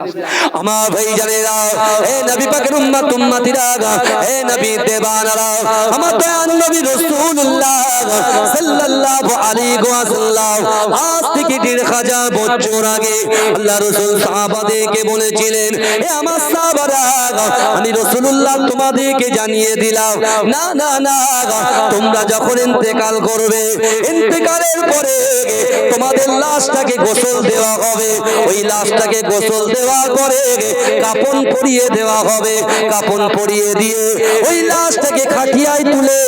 আমার ভাই জানেরা, হে নবী পাকের উম্মত উম্মতিরা, হে নবী দেবানারা, আমার দয়াল নবী রাসূলুল্লাহ সাল্লাল্লাহু আলাইহি ওয়াসাল্লাম আজ থেকে ১৫০০ বছর আগে আল্লাহ রাসূল সাহাবাদেরকে বলেছিলেন, হে আমার সাহাবারা, আমি রাসূলুল্লাহ তোমাদেরকে জানিয়ে দিলাম, না না না, তোমরা যখন ইন্তেকাল করবে, ইন্তেকালের পরে তোমাদের লাশটাকে গোসল দেওয়া হবে, ওই লাশটাকে গোসল দেওয়ার পরে কাফন পরিয়ে দেওয়া হবে, কাফন পরিয়ে দিয়ে ওই লাশটাকে খাটিয়ায় তুলে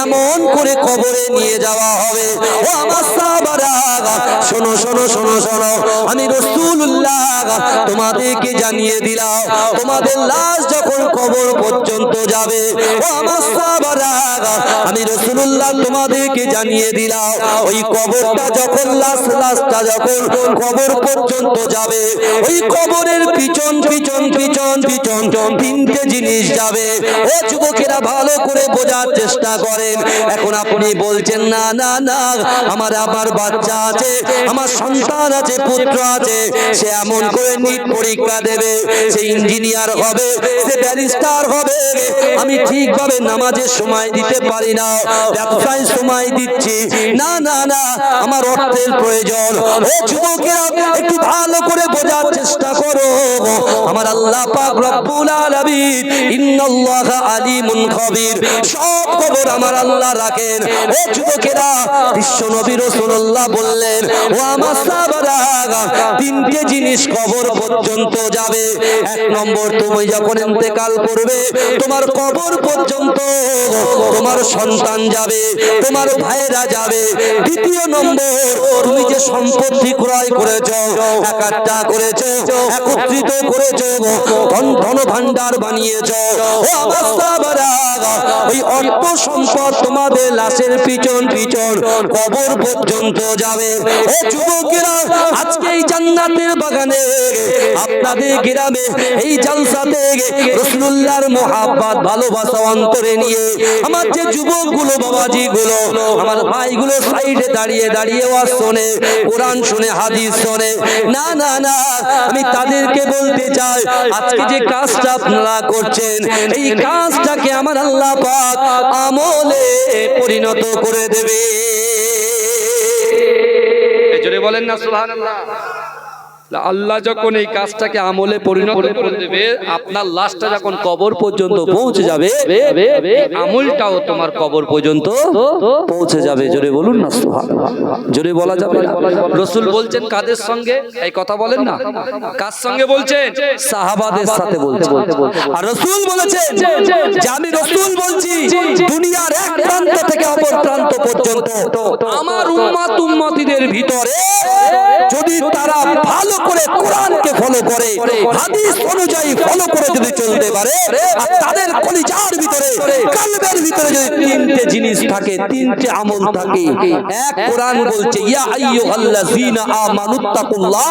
এমন করে কবরে নিয়ে যাওয়া হবে। ও আমার সাহাবারা, শোনো শোনো শোনো শোনো, আমি রাসূলুল্লাহ তোমাদেরকে জানিয়ে দিলাম, তোমাদের লাশ যখন কবর পর্যন্ত যাবে, ও আমার সাহাবারা, আমি রাসূলুল্লাহ তোমাদেরকে জানিয়ে দিলাম, ওই কবরটা যখন লাশটা যখন কবর পর্যন্ত যাবে, ওই কবরের পিছন পিছন পিছন পিছন তিনটে জিনিস যাবে। ও যুবকেরা, ভালো করে বোঝার চেষ্টা করেন। এখন আপনি বলছেন, না না না, আমার বাচ্চা আছে, আমার সন্তান আছে, পুত্র আছে, সে এমন করে নিট পরীক্ষা দেবে, সে ইঞ্জিনিয়ার হবে, সে ব্যারিস্টার হবে, আমি ঠিকভাবে নামাজের সময় দিতে পারি না, ব্যবসায় সময় দিচ্ছি, না না না, আমার অর্থের প্রয়োজন। ও যুবকেরা, একটু ভালো করে বোঝার চেষ্টা করো। আমার আল্লাহ পাক রব্বুল আলামিন ইন্নাল্লাহা আলিমুন খবীর, সব খবর আমার আল্লাহ রাখেন। ও যুবকেরা, বিশ্ব নবী রাসূলুল্লাহ বললেন, ও আমার সাহাবারা, তিনটে জিনিস কবর পর্যন্ত যাবে। এক নম্বর, তুমি যখন ইন্তেকাল করবে, তোমার কবর পর্যন্ত তোমার সন্তান যাবে, তোমার ভাইরা যাবে। দ্বিতীয় নম্বর, তুমি যে সম্পত্তি ক্রয় করেছো, একাত্তা করেছো, একত্রিত করেছো, ধন ভান্ডার বানিয়েছো, ও আমার সাহাবারা, ওই অর্থ সম্পদ তোমাদের লাশের পিছন পিছন কবর পর্যন্ত যাবে। ও যুবকেরা, আজকে এই জান্নাতের বাগানে, আপনাদের গ্রামে এই জালসাতে রাসূলুল্লাহর মুহাব্বত ভালোবাসা অন্তরে নিয়ে আমার যে যুবকগুলো, বাবাজিগুলো, আমার ভাইগুলো সাইডে দাঁড়িয়ে দাঁড়িয়ে ওয়াজ শোনে, কোরআন শুনে, হাদিস শোনে, না না না, আমি তাদেরকে বলতে চাই, আজকে যে কাজটা আপনারা করছেন, এই কাজটাকে আমার আল্লাহ পাক আমলে পরিণত করে দেবে। জোরে বলেন না সুবহানাল্লাহ। আল্লাহ যখন এই কাজটাকে আমলে পরিণত করে দেবে, আপনার লাশটা যখন কবর পর্যন্ত পৌঁছে যাবে, আমলটাও তোমার কবর পর্যন্ত পৌঁছে যাবে। জোরে বলুন না সুবহানাল্লাহ। জোরে বলা যাবে না। রাসূল বলছেন কাদের সঙ্গে? এই কথা বলেন না, কার সঙ্গে বলছেন? সাহাবাদের সাথে বলছেন। আর রাসূল বলেছেন যে আমি রাসূল বলছি, দুনিয়ার এক প্রান্ত থেকে অপর প্রান্ত পর্যন্ত আমার উম্মত উম্মতিদের ভিতরে যদি তারা ভালো করে কোরআনকে ফলো করে, হাদিস অনুযায়ী ফলো করে যদি চলতে পারে, আর তাদের কলিজার ভিতরে, কলবের ভিতরে যদি তিনটে জিনিস থাকে, তিনটে আমল থাকে। এক, কোরআন বলছে ইয়া আইয়ুহাল্লাযীনা আমানুত্তাকুল্লাহ,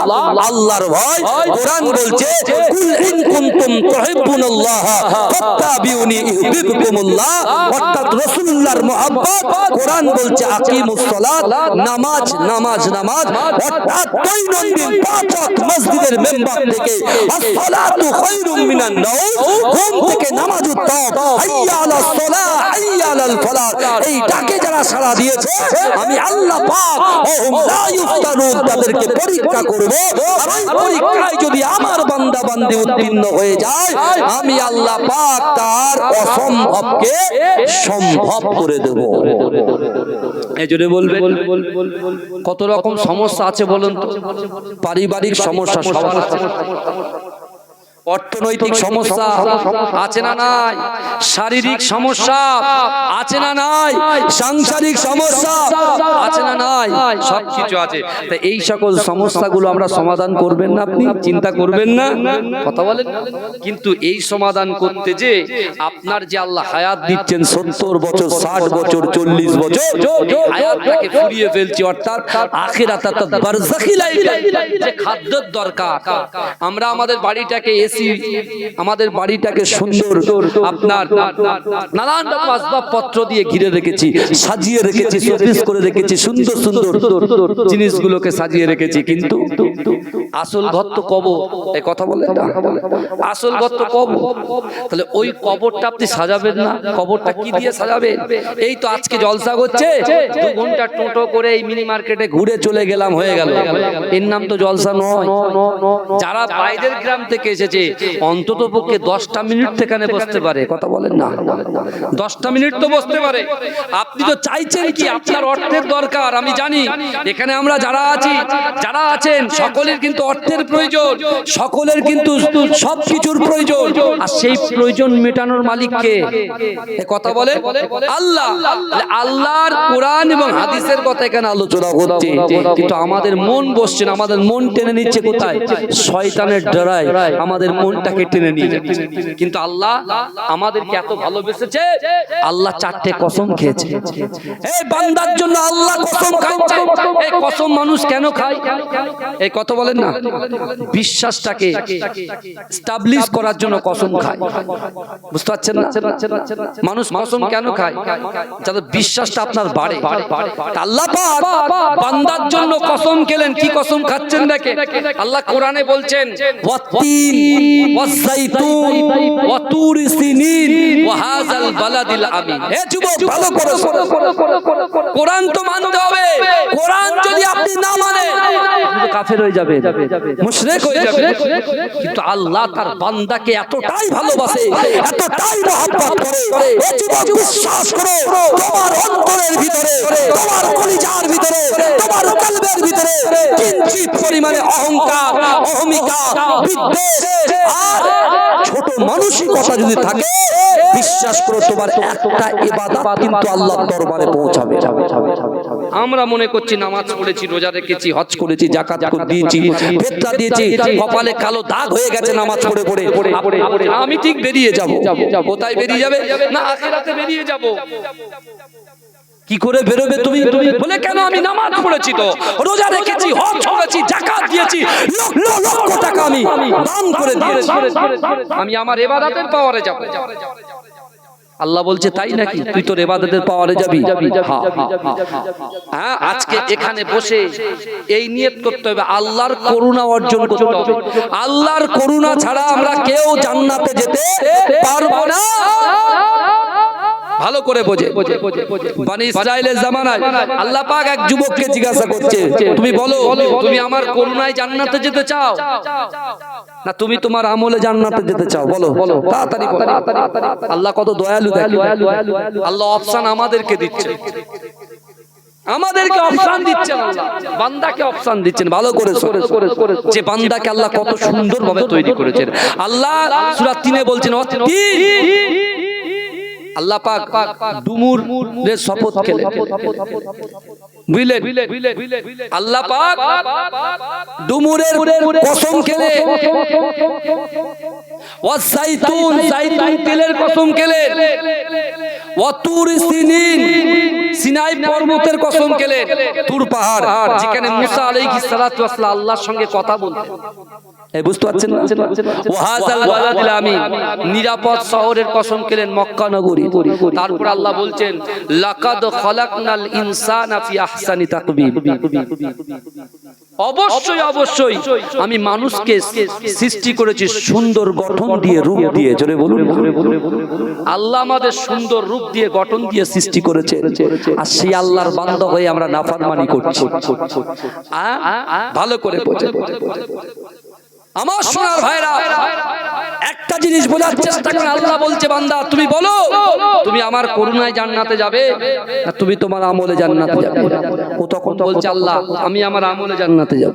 আল্লাহর ভয়। কোরআন বলছে কুল ইন কুনতুম তুহিব্বুনাল্লাহ ফাত্তাবিউনি ইউহিব্বুকুমুল্লাহ, অর্থাৎ রাসূলুল্লাহর মুহাব্বত। কোরআন বলছে আকিমুস সালাত, নামাজ নামাজ নামাজ, অর্থাৎ দৈনন্দিন পাঁচ ওয়াক্ত মসজিদের মেম্বার থেকে আসসালাতু খায়রুম মিনান নাওম, ঘুম থেকে নামাজ উত্তম, হাইয়া আলাস সালাহ হাইয়া আলাল ফালাহ, এই ডাকে যারা সাড়া দিয়েছে, আমি আল্লাহ পাক ওহুম লা ইফতানুন, তাদেরকে পরীক্ষা করব, আর ওই পরীক্ষায় যদি আমার বান্দা বান্দি উত্তীর্ণ হয়ে যায়, আমি আল্লাহ পাক তার অসম্ভবকে সম্ভব করে দেব। এই জন্য বলবেন, কত রকম সমস্যা আছে বলুন তো? পারিবারিক সমস্যা সবার আছে, অর্থনৈতিক সমস্যা আছে না নাই, শারীরিক সমস্যা আছে না নাই, সাংসারিক সমস্যা আছে না নাই, সবকিছু আছে। তাই এই সকল সমস্যাগুলো আমরা সমাধান করবেন না, আপনি চিন্তা করবেন না, কথা বলেন। কিন্তু এই সমাধান করতে যে আপনার যে আল্লাহ হায়াত দিচ্ছেন 70 বছর, 60 বছর, 40 বছর, হায়াতটাকে ফুরিয়ে ফেলছি, অর্থাৎ আখিরাত বারজাখি লাইফ, যে খাদ্যের দরকার, আমরা আমাদের বাড়িটাকে এসি আমাদের বাড়িটাকে সুন্দর আপনার নানান রকম আসবাবপত্র দিয়ে ঘিরে রেখেছি, সাজিয়ে রেখেছি, শোপিস করে রেখেছি, সুন্দর সুন্দর জিনিসগুলোকে সাজিয়ে রেখেছি, কিন্তু আসল ঘর তো কবর। এই কথা বলে না, আসল ঘর তো কবর। তাহলে ওই কবরটা আপনি সাজাবেন না? কবরটা কি দিয়ে সাজাবেন? এই তো আজকে জলসা করছে, 2 ঘন্টা টোটো করে এই মিনি মার্কেটে ঘুরে চলে গেলাম, হয়ে গেল। এর নাম তো জলসা নয়। যারা বাইরের গ্রাম থেকে এসেছে অন্তত পক্ষে 10টা মিনিট সেখানে বসতে পারে। কথা বলেন না, 10টা মিনিট তো বসতে পারে। আপনি তো চাইছেন কি, আপনার অর্থের দরকার, আমি জানি। এখানে আমরা যারা আছি, যারা আছেন, সকলের কিন্তু অর্থের প্রয়োজন, সকলের কিন্তু সবকিছুর প্রয়োজন। আর সেই প্রয়োজন মেটানোর মালিক কে? কথা বলে আল্লাহ। আল্লাহর কোরআন এবং হাদিসের কথা এখানে আলোচনা হচ্ছে, কিন্তু আমাদের মন বসছে না, আমাদের মন টেনে নিচ্ছে কোথায়? শয়তানের ডরায় আমাদের মনটাকে টেনে নিয়ে যাচ্ছে। কিন্তু আল্লাহ আমাদেরকে এত ভালোবেসেছে, আল্লাহ 4টে কসম খেয়েছে। এই বান্দার জন্য আল্লাহ কসম খাচ্ছে। এই কসম মানুষ কেন খায়? এই কথা বলেন না, বিশ্বাসটাকে এস্টাবলিশ করার জন্য কসম খায়। বুঝতে পারছেন না? মানুষ কসম কেন খায়? যাতে বিশ্বাসটা আপনার বাড়ে। আল্লাহ পাক বান্দার জন্য কসম খেলেন। কি কসম খাচ্ছেন দেখেন, আল্লাহ কোরআনে বলছেন ওয়াতিন ওয়াযাইতুন ওয়া তুর সিনিন ওয়া হাযাল বালাদিল আমিন। হে যুবক, ভালো করে কোরআন তো মানতে হবে। কোরআন যদি আপনি না মানেন, আপনি তো কাফের হয়ে যাবেন, মুশরিক হয়ে যাবেন। কিন্তু আল্লাহ তার বান্দাকে এতটাই ভালোবাসে, এতটাই মহব্বত করে। হে যুবক, বিশ্বাস করো, তোমার অন্তরের ভিতরে, তোমার কলিজার ভিতরে, তোমার কলবের ভিতরে কিঞ্চিত পরিমাণে অহংকার, অহমিকা, বিদ্বেষ আর ছোট মানসিকতা যদি থাকে, বিশ্বাস করো তোমার একটা ইবাদত কিন্তু আল্লাহর দরবারে পৌঁছাবে। আমরা মনে করছি নামাজ পড়েছি, রোজা রেখেছি, হজ করেছি, যাকাত দিয়েছি, ফিতরা দিয়েছি, কপালে কালো দাগ হয়ে গেছে নামাজ পড়ে পড়ে, আমি ঠিক বেরিয়ে যাব। কোথায় বেরিয়ে যাবে? না, আখিরাতে বেরিয়ে যাব। কি করে বেরোবে তুমি? বলে কেন? আমি নামাজ পড়েছি, তো রোজা রেখেছি, হজ করেছি, যাকাত দিয়েছি, লক্ষ টাকা আমি দান করে দিয়েছি, আমি আমার ইবাদতের পাওয়ারে যাব। আল্লাহ বলছে তাই নাকি? তুই তোর ইবাদতের পাওয়ারে যাবি? হ্যাঁ, আজকে এখানে বসে এই নিয়ত করতে হবে, আল্লাহর করুণা অর্জন করতে হবে। আল্লাহর করুণা ছাড়া আমরা কেউ জান্নাতে যেতে পারবো না। ভালো করে বোঝে। বনি ইসরাইলের জামানায় আল্লাহ পাক এক যুবককে জিজ্ঞাসা করছে, তুমি বলো, তুমি আমার করুণায় জান্নাতে যেতে চাও, না তুমি তোমার আমলে জান্নাতে যেতে চাও? বলো, তাড়াতাড়ি বলো। আল্লাহ কত দয়ালু দেখো। আল্লাহ অপশন আমাদেরকে দিচ্ছে, আমাদেরকে অপশন দিচ্ছেন, আল্লাহ বান্দাকে অপশন দিচ্ছেন। ভালো করে যে বান্দাকে আল্লাহ কত সুন্দরভাবে তৈরি করেছেন। আল্লাহ সূরা 3-এ বলছেন, আল্লাহ পাক ডুমুরের শপথ খেলেন, বুঝলেন? আল্লাহ পাক ডুমুরের কসম খেলে, ওয়াসাইতুন, জাইতুন তেলের কসম খেলেন, ওয়া তুর সিনিন, সিনাই পর্বতের কসম খেলেন, তুর পাহাড়, যেখানে মুসা আলাইহিস সালাতু ওয়াস সালাম আল্লাহর সঙ্গে কথা বলতেন। এই বুঝতে পারছেন না? ওয়া হাযাল বালাদিল আমিন, নিরাপদ শহরের কসম খেলেন, মক্কা নগরী। তারপর আল্লাহ বলছেন লাকাদ খালাকনাল ইনসানা ফি আহসানি তাকবীম, অবশ্যই অবশ্যই আমি মানুষকে সৃষ্টি করেছি সুন্দর গঠন দিয়ে, রূপ দিয়ে। জোরে বলুন। আল্লাহ আমাদের সুন্দর রূপ দিয়ে, গঠন দিয়ে সৃষ্টি করেছে, আর সেই আল্লাহর বান্দা হয়ে আমরা নাফরমানি করছি। ভালো করে বোঝে আমার সোনার ভাইরা, একটা জিনিস বোঝার চেষ্টা করুন। আল্লাহ বলছে, বান্দা তুমি বলো, তুমি আমার করুণায় জান্নাতে যাবে, না তুমি তোমার আমলে জান্নাতে যাবে? ও তখন বলছে, আল্লাহ আমি আমার আমলে জান্নাতে যাব।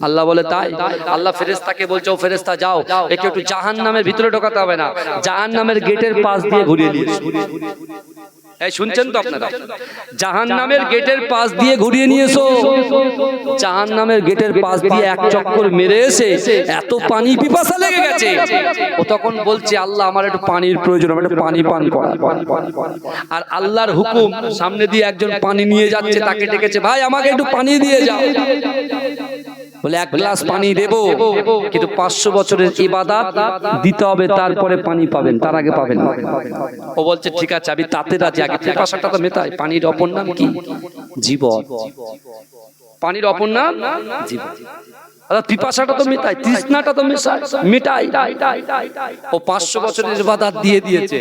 আল্লাহ বলে তাই? আল্লাহ ফেরেশতাকে বলছে, ও ফেরেশতা যাও, একে একটু জাহান্নামের ভিতরে ঢোকাতে হবে না, জাহান্নামের গেটের পাশ দিয়ে ঘুরিয়ে নিয়ে এসো। এই শুনছেন তো আপনারা? জাহান্নামের গেটের পাশ দিয়ে ঘুরিয়ে নিয়ে এসো। জাহান্নামের গেটের পাশ দিয়ে এক চক্কর মেরে এসে এত পানি পিপাসা লেগে গেছে, ও তখন বলছে, আল্লাহ আমার একটু পানির প্রয়োজন, আমার একটু পানি পান করা। আর আল্লাহর হুকুম, সামনে দিয়ে একজন পানি নিয়ে যাচ্ছে, তাকে ডেকেছে, ভাই আমাকে একটু পানি দিয়ে যাও। বলে এক গ্লাস পানি দেব, কিন্তু 500 বছরের ইবাদত দিতে হবে, তারপরে পানি পাবেন, তার আগে পাবেন না। ও বলছে ঠিক আছে, আমি তাতে রাজি, আগে পিপাসাটা তো মেটাই। পানির অপর নাম কি? জীবন। পানির অপর নাম জীবন। পিপাসাটা তো মেটাই, তৃষ্ণাটা তো মেটাই। ও 500 বছরের ইবাদত দিয়ে দিয়েছে,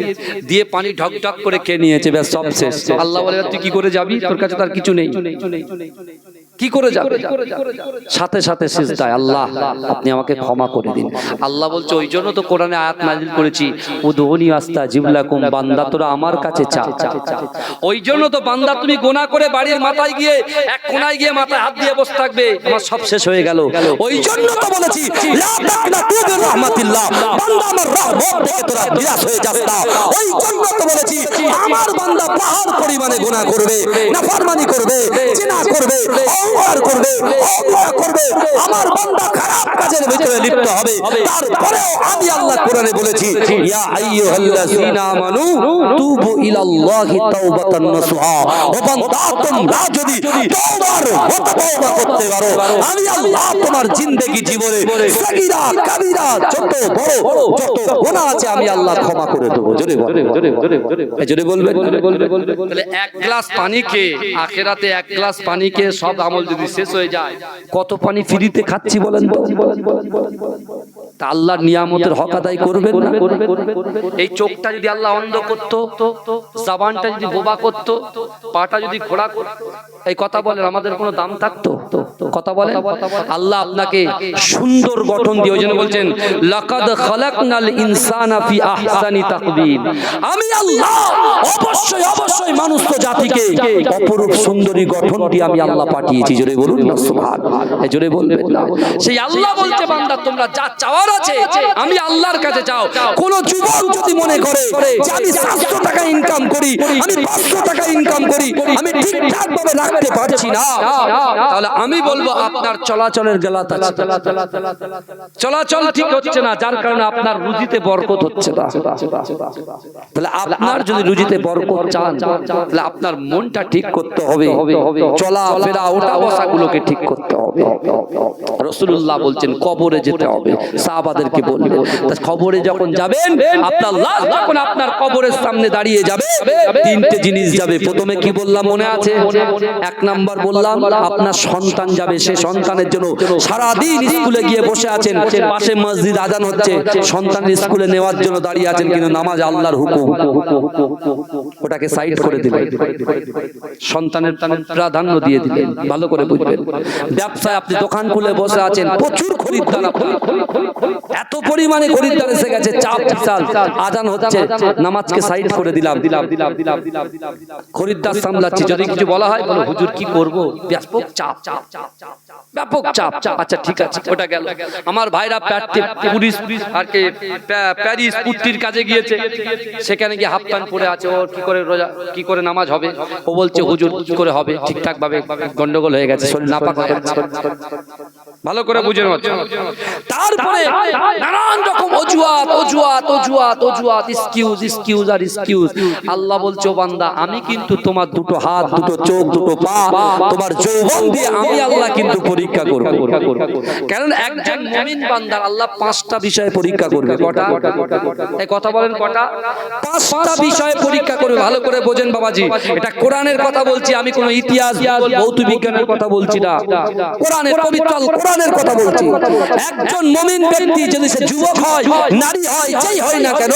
দিয়ে পানি ঢক ঢক করে খেয়ে নিয়েছে, ব্যাস সব শেষ। আল্লাহ বলে তুই কি করে যাবি, তোর কাছে তার কিছু নেই, কি করে যাবে? সাথে সাথে সিজদায়, আল্লাহ আপনি আমাকে ক্ষমা করে দিন। আল্লাহ বলছে ওই জন্য তো কোরআনে আয়াত নাযিল করেছি, উদউনি আস্তাজিব লাকুম, বান্দা তোরা আমার কাছে চা। ওই জন্য তো বান্দা তুমি গুনাহ করে বাড়ির মাথায় গিয়ে এক কোণায় গিয়ে মাথায় হাত দিয়ে বসে থাকবে, আমার সব শেষ হয়ে গেল। ওই জন্য তো বলেছি লা তাকনাতু মির রাহমাতিল্লাহ, বান্দা আমার রহমত থেকে তোরা নিরাশ হয়ে যাস না। ওই জন্য তো বলেছি আমার বান্দা পাহাড় পরিমাণে গুনাহ করবে, নাফরমানি করবে, জিনা করবে, অহংকার করবে, অবহেলা করবে, আমার বান্দা খারাপ কাজের ভিতরে লিপ্ত হবে, তারপরেও আমি আল্লাহ কোরআনে বলেছি ইয়া আইয়ুহাল্লাযীনা আমানু তুবু ইলাল্লাহি তাওবাতান নাসুহা। ও বান্দা তোমরা যদি তওবার তওবা করতে পারো, আমি আল্লাহ তোমার জিন্দেগি জীবনে সগীরা কবিরা যত বড় যত গুনাহ আছে আমি আল্লাহ ক্ষমা করে দেব। জোরে বলবেন। তাহলে এক গ্লাস পানি খেয়ে আখিরাতে এক গ্লাস পানি খেয়ে সব আমল যদি শেষ হয়ে যায়, কত পানি ফ্রিতে খাচ্ছি বলেন তো? তা আল্লাহর নিয়ামতের হক আদায় করবেন না? এই চোখটা যদি আল্লাহ অন্ধ করত, জবানটা যদি বোবা করত, পাটা যদি ঘোড়া করত, এই কথা বলেন আমাদের কোনো দাম থাকতো? কথা বলেন। আল্লাহ আপনাকে সুন্দর গঠন দিয়ে, ওই জন্য বলছেন লাকাদ খালাকনাল ইনসানা ফি আহসানি তাকবীম। আমি আল্লাহ অবশ্যই অবশ্যই মানুষ তো জাতিকে অপরূপ সুন্দরী গঠন দিয়ে আমি আল্লাহ পাঠিয়েছি। জোরে বলুন না সুবহানাল্লাহ। জোরে বলবেন না। সেই আল্লাহ বলছে বান্দা তোমরা যা চাওয়ার আছে আমি আল্লাহর কাছে চাও। কোন যুবক যদি মনে করে যে আমি 700 টাকা ইনকাম করি, আমি 500 টাকা ইনকাম করি, আমি ঠিকঠাক ভাবে রাখতে পারছি না, তাহলে আমি বলবো আপনার চলাচলের গলাত আছে, চলাচল ঠিক হচ্ছে না, যার কারণে আপনার রুজিতে বরকত হচ্ছে না। তাহলে আপনার যদি রুজিতে বরকত চান, তাহলে আপনার মনটা ঠিক করতে হবে, চলাফেরা ওঠা বসা গুলোকে ঠিক করতে হবে। রাসূলুল্লাহ বলছেন কবরে যেতে হবে, সাহাবাদেরকে বললেন কবরে যখন যাবেন আপনার লাশ যখন আপনার কবরের সামনে দাঁড়িয়ে যাবে, তিনটে জিনিস যাবে। প্রথমে কি বললাম মনে আছে? এক নাম্বার বললাম আপনার সন্তান যাবে, সে সন্তানের জন্য সারা দিন স্কুলে গিয়ে বসে আছেন, পাশে মসজিদ আজান হচ্ছে, সন্তান স্কুলে নেওয়ার জন্য দাঁড়িয়ে আছেন, কিন্তু নামাজ আল্লাহর হুকুম, ওটাকে সাইড করে দিলেন, সন্তানের প্রাধান্য দিয়ে দিলেন। ভালো করে বুঝবেন। ব্যবসায় আপনি দোকান খুলে বসে আছেন, প্রচুর খরিদ্দার, এত পরিমাণে খরিদ্দার এসে গেছে, চাপ বিশাল, আজান হচ্ছে, নামাজকে সাইড করে দিলাম, খরিদ্দার সামলাচ্ছি, যদি কিছু বলা হয় বলো হুজুর কি করব, ব্যাপক চাপ, ব্যাপক চাপ। আচ্ছা ঠিক আছে, ওটা গেল। আমার ভাইরা পুলিশ আর কে প্যারিস পুত্তির কাজে গিয়েছে, সেখানে গিয়ে হাফ প্যান্ট পরে আছে, ও কি করে রোজা কি করে নামাজ হবে? ও বলছে হুজুর কি করে হবে, ঠিকঠাক ভাবে গন্ডগোল হয়ে গেছে, শরীর নাপাক হয়ে গেছে। ভালো করে বুঝে নাও। তারপরে নানান রকম অজুহাত, এক্সকিউজ আর এক্সকিউজ। আল্লাহ বলছো বান্দা আমি কিন্তু তোমার দুটো হাত, দুটো চোখ, দুটো পা, তোমার যৌবন দিয়ে আমি আল্লাহ কিন্তু পরীক্ষা করব। কারণ একজন মুমিন বান্দার আল্লাহ 5টা বিষয়ে পরীক্ষা করবে। কটা? এই কথা বলেন কটা? 5টা বিষয়ে পরীক্ষা করবে। ভালো করে বোঝেন বাবাজি, এটা কোরআনের কথা বলছি, আমি কোনো ইতিহাস ভৌত বিজ্ঞানের কথা বলছি না, কোরআনের পবিত্র কোরআনের কথা বলছি। একজন মুমিন ব্যক্তি যদি সে যুবক হয়, নারী হয়, যেই হয় না কেন,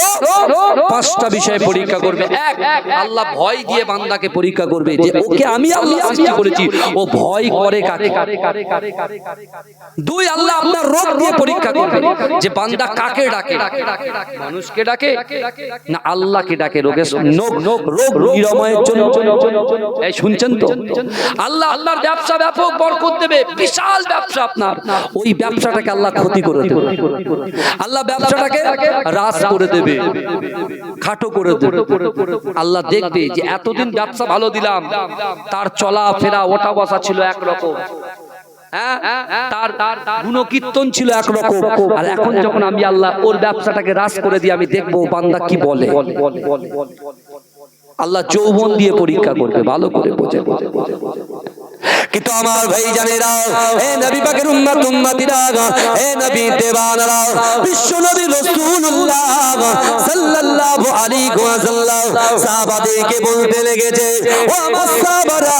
5টা বিষয়ে পরীক্ষা করবে। এক, আল্লাহ ভয় দিয়ে বান্দাকে পরীক্ষা করবে যে ওকে আমি আল্লাহ সৃষ্টি করেছি, ও ভয় করে কাকে। 2, আল্লাহ আপনার রোগ দিয়ে পরীক্ষা করবে যে বান্দা কাকে ডাকে, মানুষকে ডাকে না আল্লাহকে ডাকে, রোগ নিরাময়ের জন্য। এই শুনছেন তো? আল্লাহর ব্যবসা ব্যাপক বরকত দেবে, বিশাল ব্যবসা আপনার, ওই ব্যবসাটাকে আল্লাহ ক্ষতি করে দেবে, আল্লাহ ব্যবসাটাকে হ্রাস করে দেবে, খাটো করে দেবে। আল্লাহ দেখবে যে এতদিন ব্যবসা ভালো দিলাম, তার চলা ফেরা ওঠা বসা ছিল একরকম, তার গুণকীর্তন ছিল একরকম, আর এখন যখন আমি আল্লাহ ওর ব্যবসাটাকে হ্রাস করে দিই, আমি দেখবো বান্দা কি বলে। আল্লাহ যৌবন দিয়ে পরীক্ষা করবে। ভালো করে বোঝে। কিন্তু আমার ভাই জানেরা, হে নবী পাকের উম্মত উম্মতিরা, হে নবী দেওয়ানারা, বিশ্ব নবী রাসূলুল্লাহ সাল্লাল্লাহু আলাইহি ওয়াসাল্লাম সাহাবাদেরকে বলতে লেগেছে, ও আমার সাহাবারা,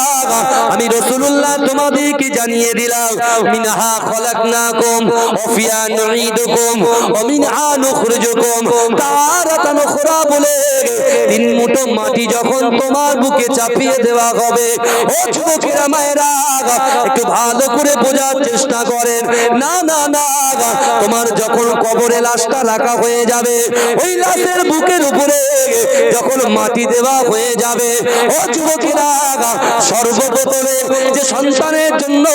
আমি রাসূলুল্লাহ তোমাদেরকে জানিয়ে দিলাম, মিনহা খলাকনাকুম ওয়া ফিহা নুঈদুকুম ওয়া মিনহা নুখরিজুকুম তারাতান উখরা বলে তিন মুঠো মাটি যখন তোমার বুকে চাপিয়ে দেওয়া হবে, ও যুবকেরা মায়েরা একটু ভালো করে বোঝার চেষ্টা করেন। না না না, তোমার যখন কবরে লাশটা রাখা হয়ে যাবে, ওই লাশের বুকের উপরে যখন মাটি দেওয়া হয়ে যাবে, ও যুবকেরা সর্বপ্রথমে যে সন্তানের জন্য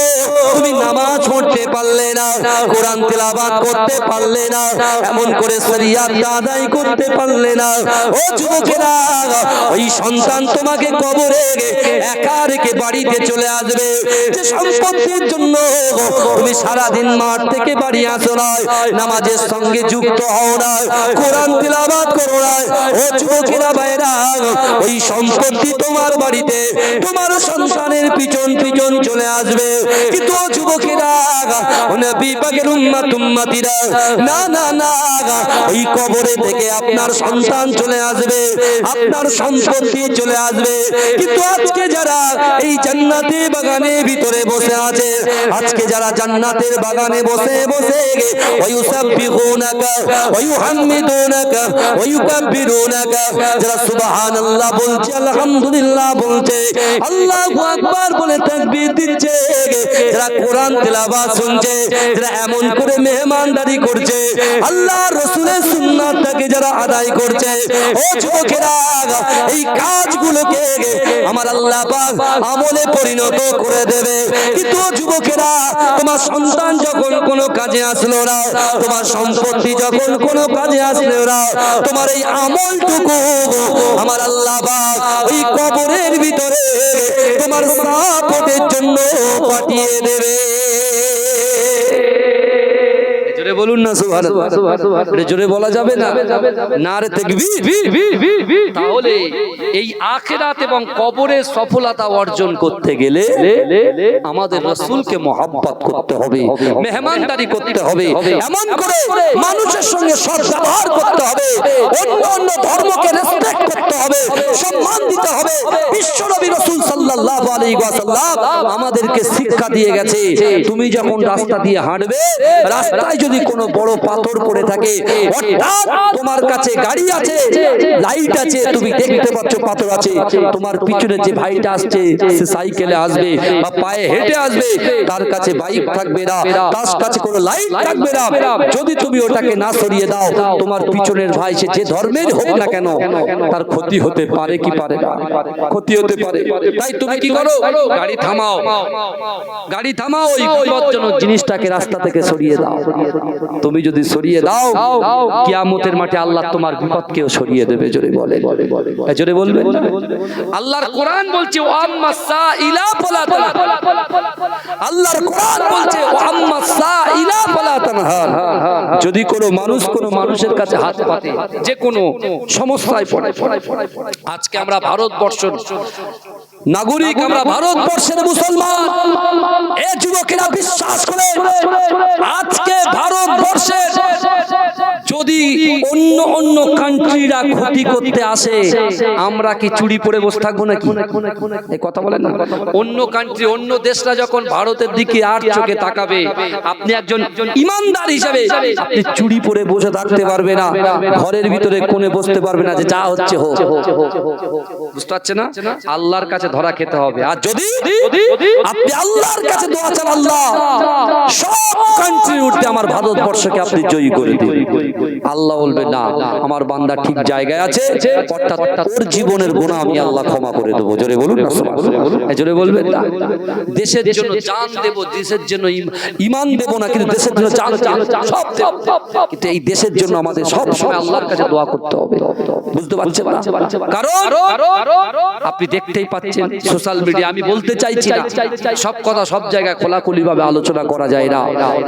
তুমি নামাজ পড়তে পারলে না, কোরআন তেলাওয়াত করতে পারলে না, এমন করে শরিয়াত আদায় করতে পারলে না, ও যুবকেরা ওই সন্তান তোমাকে কবরে একা রেখে বাড়িতে চলে আসবে। যে সম্পত্তির জন্য তুমি সারাদিন মাঠ থেকে বাড়ি আসো না, নামাজের সঙ্গে যুক্ত হও না, কোরআন তেলাওয়াত করো না, ও যুবকেরা ভাইরা, ওই সম্পত্তি তোমার বাড়িতে তোমার সন্তানের পিছন পিছন চলে আসবে। কিন্তু ও যুবকেরা, ও নবী পাকের উম্মত উম্মতিরা, না না না, ওই কবরে থেকে আপনার সন্তান চলে আসবে, আপনার সম্পত্তি চলে আসবে। কিন্তু আজকে যারা এই জান্নাতের বাগানের ভিতরে বসে আছে, আজকে যারা জান্নাতের বাগানে বসে বসে ওয়ায়ুসাব্বিহুনাকা ওয়ায়ুহাম্মিদুনাকা ওয়ায়ুকাব্বিরুনাকা, যারা সুবহানাল্লাহ বলছে, আলহামদুলিল্লাহ বলছে, আল্লাহু আকবার বলে তাকবীর দিচ্ছে, যারা কোরআন তেলাওয়াত শুনছে, যারা এমন করে মেহমানদারি করছে, আল্লাহর রাসূলের সুন্নাতটাকে যারা আদায় করছে, ও যুবকেরা, এই কাজগুলোকে আমার আল্লাহ পাক আমলে পরিণত করে দেবে। কিন্তু যুবকেরা, তোমার সন্তান যখন কোনো কাজে আসলো না, তোমার সম্পত্তি যখন কোনো কাজে আসলো না, তোমার এই আমলটুকু আমার আল্লাহ পাক ওই কবরের ভিতরে তোমার সাপোর্টের জন্য পাঠিয়ে দেবে। জোরে বলুন না সুবহানাল্লাহ, জোরে বলা যাবে না, নারে তাকবীর। তাহলে এই আখিরাত এবং কবরের সফলতা অর্জন করতে গেলে আমাদের রাসূলকে মহব্বত করতে হবে, মেহমানদারি করতে হবে, এমন করে মানুষের সঙ্গে সদ্ব্যবহার করতে হবে, অন্য অন্য ধর্মকে রেসপেক্ট করতে হবে, সম্মান দিতে হবে। বিশ্বনবী রাসূল সাল্লাল্লাহু আলাইহি ওয়াসাল্লাম আমাদেরকে শিক্ষা দিয়ে গেছে, তুমি যখন রাস্তা দিয়ে হাঁটবে, রাস্তায় যদি কোনো বড় পাথর পড়ে থাকে, অর্থাৎ তোমার কাছে গাড়ি আছে, লাইট আছে, তুমি দেখতে পাচ্ছ পাথর আছে, তোমার পিছনে যে ভাইটা আসছে সে সাইকেলে আসবে বা পায়ে হেঁটে আসবে, তার কাছে বাইক থাকবে না, তার কাছে কোনো লাইট থাকবে না, যদি তুমি ওটাকে না সরিয়ে দাও, তোমার পিছনের ভাই সে যে ধর্মের হোক না কেন, তার ক্ষতি হতে পারে কি পারে না, ক্ষতি হতে পারে। তাই তুমি কি করো, গাড়ি থামাও, গাড়ি থামাও, ওই বিপজ্জনক জিনিসটাকে রাস্তা থেকে সরিয়ে দাও। তুমি যদি সরিয়ে দাও, কিয়ামতের মাঠে আল্লাহ তোমার বিপদকেও সরিয়ে দেবে। জোরে বলে, জোরে বলবে। আল্লাহর কোরআন বলছে, ওয়া আম্মাস সাইলা ফালা তানহার, আল্লাহর কোরআন বলছে, ওয়া আম্মাস সাইলা ফালা তানহার, যদি কোনো মানুষ কোনো মানুষের কাছে হাত পাতে, যে কোনো সমস্যায় পড়ে, আজকে আমরা ভারতবর্ষের নাগরিক, আমরা ভারতবর্ষের মুসলমান, এ যুবকেরা বিশ্বাস করে, আজকে ভারতবর্ষের যদি অন্য অন্য কান্ট্রিরা ক্ষতি করতে আসে, আমরা কি চুরি পরে বসে থাকবো নাকি? এই কথা বলেন না। অন্য কান্ট্রি, অন্য দেশরা যখন ভারতের দিকে আর চোখে তাকাবে, আপনি একজন ইমানদার হিসেবে আপনি চুরি পরে বসে থাকতে পারবে না, ঘরের ভিতরে কোণে বসতে পারবে না, যে যা হচ্ছে হোক। বুঝতে পারছেন না? আল্লাহর কাছে ধরা খেতে হবে। আর যদি আপনি আল্লাহর কাছে দোয়া চান, আল্লাহ সব কান্ট্রি উঠতে আমার ভারতবর্ষকে আপনি জয়ী করে দিন, আল্লাহ বলবে না, আমার বান্দা ঠিক জায়গায় আছে, অর্থাৎ ওর জীবনের গুনাহ আমি আল্লাহ ক্ষমা করে দেবো। জোরে বলুন না, জোরে বলবেন না। দেশের জন্য জান দেব, দেশের জন্য ঈমান দেব না, কিন্তু দেশের জন্য জান সব দেব, কিন্তু এই দেশের জন্য আমাদের সব সময় আল্লাহর কাছে দোয়া করতে হবে। বুঝতে পারছেন না? কারণ আপনি দেখতেই পাচ্ছেন সোশ্যাল মিডিয়া, আমি বলতে চাইছি না সব কথা সব জায়গায় খোলাখুলি ভাবে আলোচনা করা যায় না,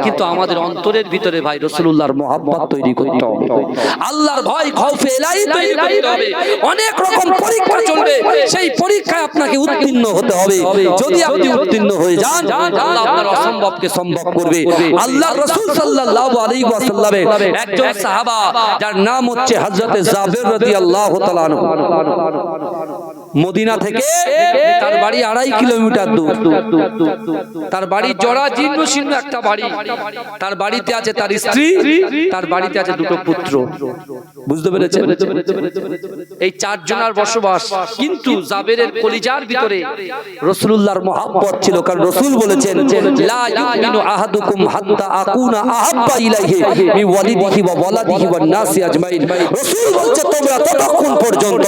কিন্তু আমাদের অন্তরের ভিতরে ভাই রাসূলুল্লাহর মহব্বত তৈরি করতে করতে হবে, আল্লাহর ভয় খৌফে ইলাহি তৈরি করতে হবে। অনেক রকম পরীক্ষা চলবে, সেই পরীক্ষায় আপনাকে উত্তীর্ণ হতে হবে। যদি আপনি উত্তীর্ণ হয়ে যান, আল্লাহ আপনার অসম্ভবকে সম্ভব করবে। আল্লাহর রাসূল সাল্লাল্লাহু আলাইহি ওয়াসাল্লামের একজন সাহাবা যার নাম হচ্ছে হযরত জাবের রাদিয়াল্লাহু তাআলা আনহু, মদিনা থেকে তার বাড়ি 2.5 কিলোমিটার দূর। তার বাড়ি জরা জীর্ণ শীর্ণ একটা বাড়ি, তার বাড়িতে আছে তার স্ত্রী, তার বাড়িতে আছে 2 পুত্র। বুঝতে পেরেছেন? এই 4 জনের বসবাস। কিন্তু জাবেরের কলিজার ভিতরে রাসূলুল্লাহর মহব্বত ছিল, কারণ রাসূল বলেছেন লা ইউমিনু আহাদুকুম হাত্তা আকুনা আহাব্বা ইলাইহি মিন ওয়ালিদিহি ওয়া ওয়ালাদিহি ওয়ান নাসি আজমাইন। রাসূল বলছে তোমরা ততক্ষণ পর্যন্ত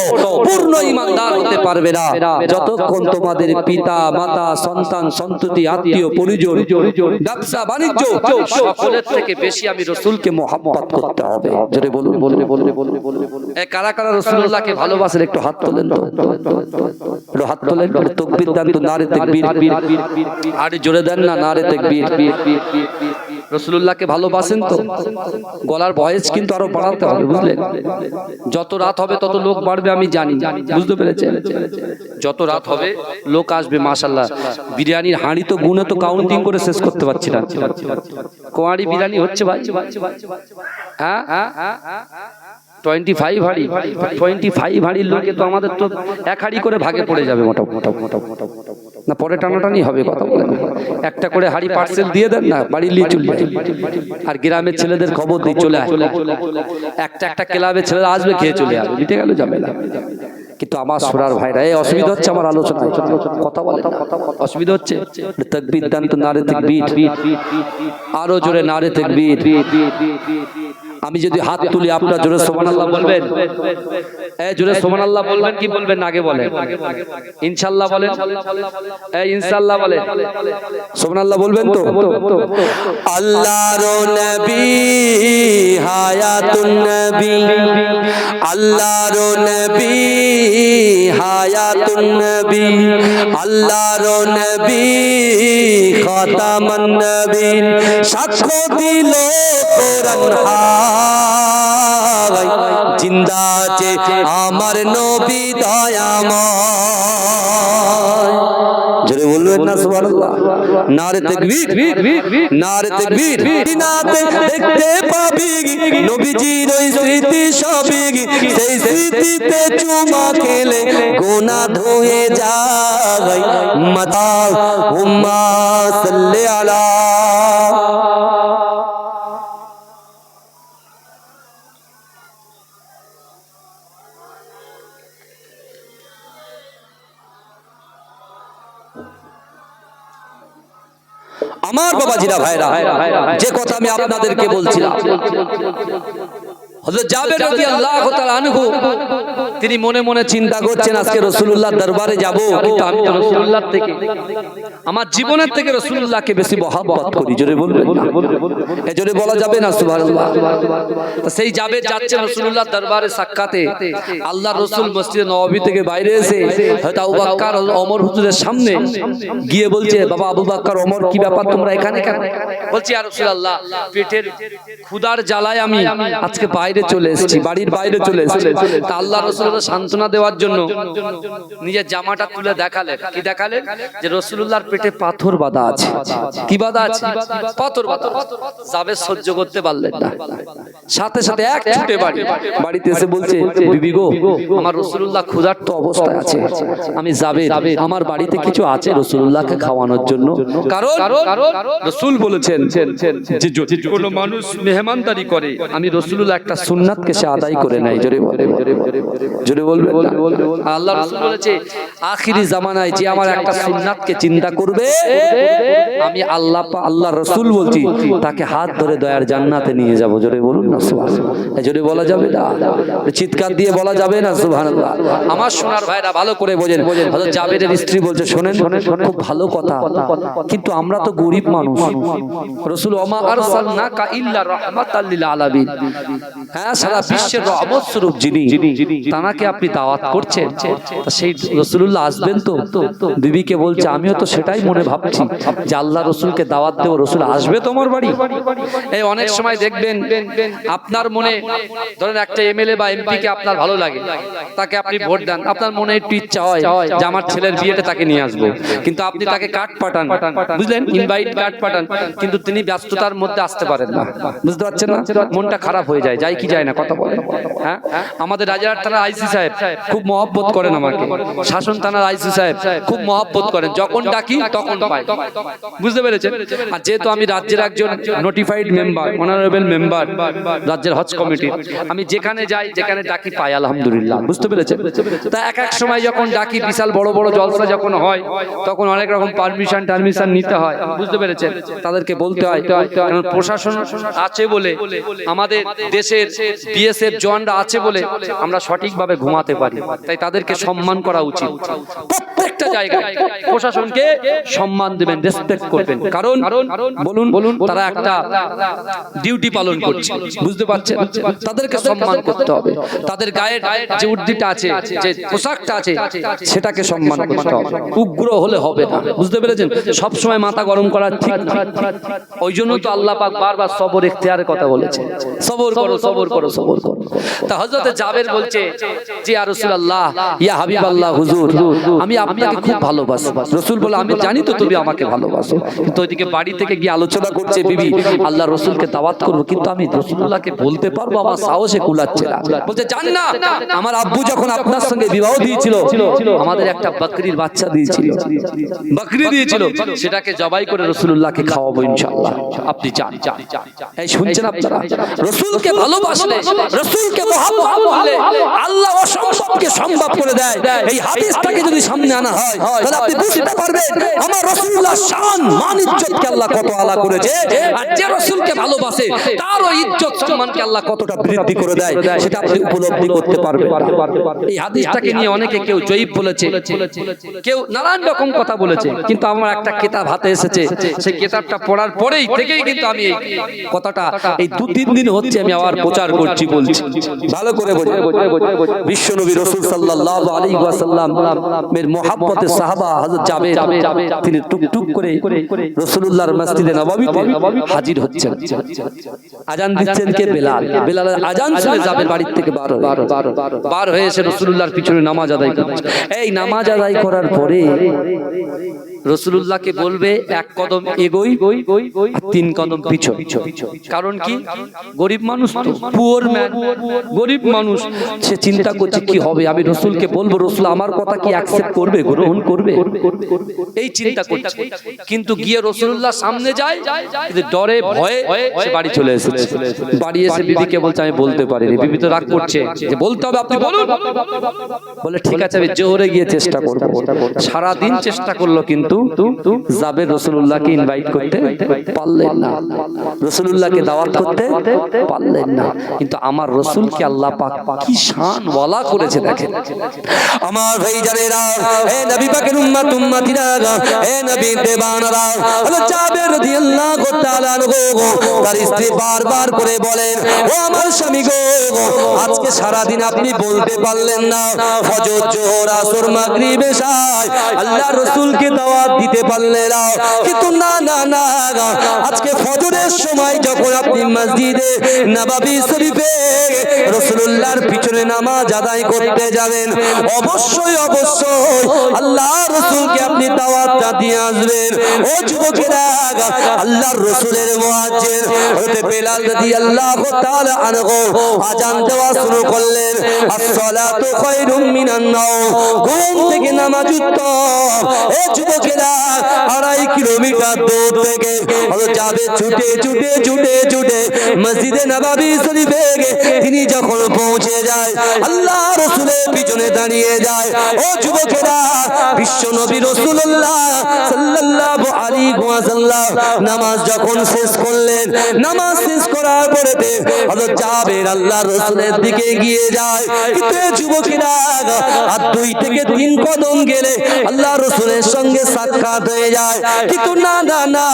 পূর্ণ ঈমানদার হতে পারবে না যতক্ষণ তোমাদের পিতা মাতা সন্তান সন্ততি আত্মীয় পরিজন ব্যবসা বাণিজ্য সকলের থেকে বেশি আমি রাসূলকে মহব্বত করতে হবে। জোরে বলুন। এই কারা কারা রাসূলুল্লাহকে ভালোবাসেন একটু হাত তোলেন তো, একটু হাত তোলেন। তাকবীর দেন তো, নারে তাকবীর। আর জোরে দেন না, নারে তাকবীর। রাসূলুল্লাহকে ভালোবাসেন তো? গলার ভয়েস কিন্তু আরো বাড়াতে হবে, বুঝলেন? যত রাত হবে তত লোক বাড়বে, আমি জানি। বুঝতে পেরেছেন? যত রাত হবে লোক আসবে। মাশাআল্লাহ, বিরিয়ানির হাঁড়ি তো গুনে তো কাউন্টিং করে শেষ করতে পারছি না। কোয়াড়ি বিরিয়ানি হচ্ছে ভাই, হ্যাঁ 25 হাঁড়ি, 25 হাঁড়ির লোকে তো আমাদের তো 1 হাঁড়ি করে ভাগে পড়ে যাবে মোটামুটি। না পরে টানাটানি হবে, কথা বলেন। একটা করে হাঁড়ি পার্সেল দিয়ে দেন না, বাড়ি নিয়ে চলে যায়। আর গ্রামের ছেলেদের খবর দিয়ে চলে আসে, একটা ক্লাবের ছেলেরা আসবে, খেয়ে চলে আসবে, মিটে গেল ঝামেলা। কিন্তু আমার সোনার ভাইরা, এই অসুবিধা হচ্ছে আমার আলোচনা, কথা বলে অসুবিধা হচ্ছে। তাকবীর দেন তো, নারে তাকবীর। আরো জোরে নারে তাকবীর। আমি যদি হাত তুলি আপনারা জোরে সুবহানাল্লাহ বলবেন? এই জোরে সুবহানাল্লাহ বলবেন কি বলবেন আগে বলেন? ইনশাআল্লাহ বলেন। এই ইনশাআল্লাহ বলেন। সুবহানাল্লাহ বলবেন তো? আল্লাহর নবী হায়াতুন নবী, আল্লাহর নবী হায়াতুন নবী, আল্লাহর নবী খাতামুন নবীন। সাক্ষ্য দিল কোরআন হায়, জিন্দা আছে আমার নবী দয়াময়। জোরে বলবেন না সুবহানাল্লাহ? নারে তাকবীর, নারে তাকবীর। দিনাতে দেখতে পাবি নবীজির ওই স্মৃতি সবই, সেই স্মৃতিতে চুমা খেলে গুনাহ ধুয়ে যায়। মাতা উম্মা সাল্লি আলা। আমার বাবাজিরা ভাইরা, যে কথা আমি আপনাদেরকে বলছিলাম, হযরত জাবের রাদিয়াল্লাহু তাআলা আনহু তিনি মনে মনে চিন্তা করছেন আজকে রাসূলুল্লাহর দরবারে যাব, কিন্তু আমি তো রাসূলুল্লাহর থেকে, আমার জীবনের থেকে রাসূলুল্লাহকে বেশি মহব্বত করি। জোরে বলবেন না? এই জোরে বলা যাবে না সুবহানাল্লাহ? সেই জাবের যাচ্ছে রাসূলুল্লাহর দরবারে সাক্ষাতে। আল্লাহর রাসূল মসজিদে নববী থেকে বাইরে এসে হযরত আবু বকর আর ওমর হুজুরের সামনে গিয়ে বলছে, বাবা আবু বকর ওমর, কি ব্যাপার তোমরা এখানে কেন? বলছি ইয়া রাসূলুল্লাহ, পেটের ক্ষুধার জ্বালায় আমি আজকে বাইরে চলে এসেছি, বাড়ির বাইরে চলে এসেছি। তা আল্লাহ রাসূলকে সান্ত্বনা দেওয়ার জন্য নিজের জামাটা তুলে দেখালেন। কি দেখালেন? যে রাসূলুল্লাহর পেটে পাথর বাঁধা আছে। কি বাঁধা আছে? পাথর বাঁধা। জাবের সহ্য করতে পারলেন না, সাথে সাথে এক ছুটে বাড়িতে এসে বলছে, বিবি গো, আমার রাসূলুল্লাহ ক্ষুধার্ত অবস্থায় আছে, আমি জাবের, আমার বাড়িতে কিছু আছে রাসূলুল্লাহকে খাওয়ানোর জন্য। কারণ রাসূল বলেছেন যে যদি কোনো মানুষ মেহমানদারি করে, আমি রাসূলুল্লাহ একটা সুন্নাতকে সে আদায় করে নেয়। জোরে বলবেন না? আল্লাহ রাসূল বলেছে আখিরি জামানায় যে আমার একটা সুন্নাতকে চিন্তা করবে, আমি আল্লাহ রাসূল বলছি তাকে হাত ধরে দয়ার জান্নাতে নিয়ে যাব। জোরে বলুন না সুবহানাল্লাহ? জোরে বলা যাবে না, চিৎকার দিয়ে বলা যাবে না সুবহানাল্লাহ? আমার সোনার ভাইরা ভালো করে বোঝেন। হযরত জাবেরের স্ত্রী বলছে, শোনেন, খুব ভালো কথা, কিন্তু আমরা তো গরিব মানুষ। রাসূল ওমা আরসালনাকা ইল্লা রাহমাতাল লিল আলামিন, হ্যাঁ সারা বিশ্বের রহমত স্বরূপ যিনি, তানাকে আপনি দাওয়াত করছেন, তা সেই রাসূলুল্লাহ আসবেন তো? বিবিকে বলছে আমিও তো সেটাই মনে ভাবছি যে আল্লাহ রসুলকে দাওয়াত দেব, রসুল আসবে তোমার বাড়ি? এই অনেক সময় দেখবেন আপনার মনে, ধরেন একটা এমএলএ বা এমপি কে আপনার ভালো লাগে, তাকে আপনি ভোট দেন, আপনার মনে একটু ইচ্ছা হয় যে আমার ছেলের বিয়েতে তাকে নিয়ে আসবো, কিন্তু আপনি তাকে কার্ড পাঠান, বুঝলেন, ইনভাইট কার্ড পাঠান, কিন্তু তিনি ব্যস্ততার মধ্যে আসতে পারেন না, বুঝতে পারছেন না? মনটা খারাপ হয়ে যায়, যায় কি যায় না কথা বলেন? হ্যাঁ, আমাদের রাজারহাট থানার আইসি সাহেব খুব মহব্বত করেন আমাকে, শাসন থানার আইসি সাহেব খুব মহব্বত করেন, যখন ডাকি তখন পাই, বুঝতে পেরেছেন? আর যেহেতু আমি রাজ্যের একজন নোটিফাইড মেম্বার, অনারেবল মেম্বার রাজ্যের হজ কমিটি, আমি যেখানে যাই যেখানে ডাকি পাই আলহামদুলিল্লাহ, বুঝতে পেরেছেন? তা এক এক সময় যখন ডাকি বিশাল বড় বড় জলসা যখন হয়, তখন অনেক রকম পারমিশন নিতে হয়, বুঝতে পেরেছেন? তাদেরকে বলতে হয়, কারণ প্রশাসন আছে বলে, আমাদের দেশের বিএসএফ জওয়ানরা আছে বলে আমরা সঠিকভাবে ঘুমাতে পারি, তাই তাদেরকে সম্মান করা উচিত। প্রত্যেকটা জায়গায় প্রশাসনকে সম্মান দেবেন, রেসপেক্ট করবেন, কারণ বলুন তারা একটা ডিউটি পালন করছে, বুঝতে পারছেন? তাদেরকে সম্মান করতে হবে, তাদের গায়ে যে উর্দিটা আছে, যে পোশাকটা আছে, সেটাকে সম্মান করতে হবে, উগ্র হলে হবে না, বুঝতে পেরেছেন? সব সময় মাথা গরম করা ঠিক না। ওই জন্য তো আল্লাহ পাক বারবার সবর ইখতিয়ারের কথা বলেছে, সবর করো সবর করো সবর করো। তা হযরত জাবের বলছে যে ইয়া রাসূলুল্লাহ, ইয়া হাবিবাল্লাহ, হুজুর আমি আপনাকে খুব ভালোবাসি। রাসূল বলে আমি জানি তো তুমি আমাকে ভালোবাসো, কিন্তু ওইদিকে বাড়ি থেকে গিয়ে আলোচনা করছে বিবি আল্লাহ রাসূলকে দাওয়াত করব, কিন্তু আমি রাসূলুল্লাহকে বলতে পারবো, আমার সাহসে কুলাচ্ছে না। বলছে জান না, আমার আব্বু যখন আপনার সঙ্গে বিবাহ দিয়েছিল, আমাদের একটা বকরির বাচ্চা দিয়েছিল, বকরি দিয়েছিল, সেটাকে জবাই করে রাসূলুল্লাহকে খাওয়াবো ইনশাআল্লাহ, আপনি যান। এই শুনছেন আপনারা? রাসূলকে ভালোবাসলে, রাসূলকে মহব্বত করলে আল্লাহ অসম্ভবকে সম্ভব করে দেয়। এই হাদিসটাকে যদি সামনে আনা হয় তাহলে আপনি বুঝতে পারবেন আমার রাসূলুল্লাহ শান মান ইজ্জতকে আল্লাহ কত আলা করেছে, আর যে রাসূলকে ভালোবাসে তারও ইজ্জত সম্মানকে আল্লাহ কতটা বৃদ্ধি করে দেয়, সেটা আপনি উপলব্ধি করতে পারবেন। এই হাদিসটাকে নিয়ে অনেকে কেউ জয়ীব বলেছে, কেউ নানান রকম কথা বলেছে, কিন্তু আমার একটা কিতাব হাতে এসেছে, সেই কিতাবটা পড়ার পরেই থেকেই কিন্তু আমি এই কথাটা এই 2-3 দিন হচ্ছে আমি আবার প্রচার করছি, বলছি ভালো করে বোঝেন। বিশ্বনবী রাসূল সাল্লাল্লাহু আলাইহি ওয়াসাল্লাম এর মহব্বতের সাহাবা হযরত জাবের, তিনি টুকটুক করে রাসূলুল্লাহর মসজিদে নববীতে হাজির হচ্ছেন। আজান দিচ্ছেন কে? বেলাল। বেলালের আজান শুনে জাবের বাড়ি থেকে বার হয়ে এসে রাসূলুল্লাহর পিছনে নামাজ আদায় করছে। এই নামাজ আদায় করার পরে রাসূলুল্লাহকে বলবে এক কদম এগোই, 3 কদম পিছন। কারণ কি? গরিব মানুষ তো, পুয়ার ম্যান, গরিব মানুষ, সে চিন্তা করছে কি হবে, আমি রাসূলকে বলবো, রাসূল আমার কথা কি অ্যাকসেপ্ট করবে, গ্রহণ করবে, এই চিন্তা করছে। কিন্তু গিয়ে রাসূলুল্লাহ সামনে যায়, কিন্তু ডরে ভয়ে সে বাড়ি চলে এসেছে। বাড়ি এসে বিবিকে বলছে আমি বলতে পারিনি। বিবি তো রাগ করছে যে বলতে হবে, আপনি বলুন। বলে ঠিক আছে আমি জোহরে গিয়ে চেষ্টা করব। সারা দিন চেষ্টা করলো, কিন্তু জাবের রাসূলুল্লাহকে ইনভাইট করতে পারলেন না, রাসূলুল্লাহকে দাওয়াত করতে পারলেন না। কিন্তু আমার রাসূলকে আল্লাহ পাক কি শান ওয়ালা করেছে দেখেন। আমার ভাইজানেরা, হে নবী পাকের উম্মত উম্মতিরা, হে নবী দেবানরা, হযরত জাবের রাদিয়াল্লাহু তাআলা আনহু তার স্ত্রী বারবার করে বলেন, ও আমার স্বামী গো, আজকে সারা দিন আপনি বলতে পারলেন না, ফজর জোহর আসর মাগরিব এশা আল্লাহর রাসূলকে দাওয়াত দিতে পারলেন না। কিন্তু না না না, আজকে ফজরের সময় যখন আপনি মসজিদে নববী শরীফে রাসূলুল্লাহর পিছনে নামাজ আদায় করতে যাবেন, অবশ্যই অবশ্যই আল্লাহর রাসূলকে আপনি দাওয়াতটা দিয়ে আসবেন। ও যুবকেরা, আল্লাহর রাসূলের মুয়াজ্জিন হযরত বেলাল রাদিয়াল্লাহু তাআলা আনহু আযান দেওয়া শুরু করলেন, আসসালাতু খায়রুম মিনান নাওম, ঘুম থেকে নামাজ উত্তম। এ যুবকেরা, 2.5 কিলোমিটার দূর থেকে হযরত জাবের ছুটে মসজিদে নববী শরীফে তিনি যখন পৌঁছে যায়, আল্লাহ রাসূলের পিছনে দাঁড়িয়ে যায়। ও যুবকেরা, বিশ্ব নবী রাসূলুল্লাহ সাল্লাল্লাহু আলাইহি ওয়াসাল্লাম নামাজ যখন শেষ করলেন, নামাজ শেষ করার পরে হযরত জাবের আল্লাহ রাসূলের দিকে এগিয়ে যায়। কিন্তু যুবকেরা, আর 2 থেকে 3 কদম গেলে আল্লাহ রাসূলের সঙ্গে সাক্ষাৎ হয়ে যায়। কিন্তু না না না,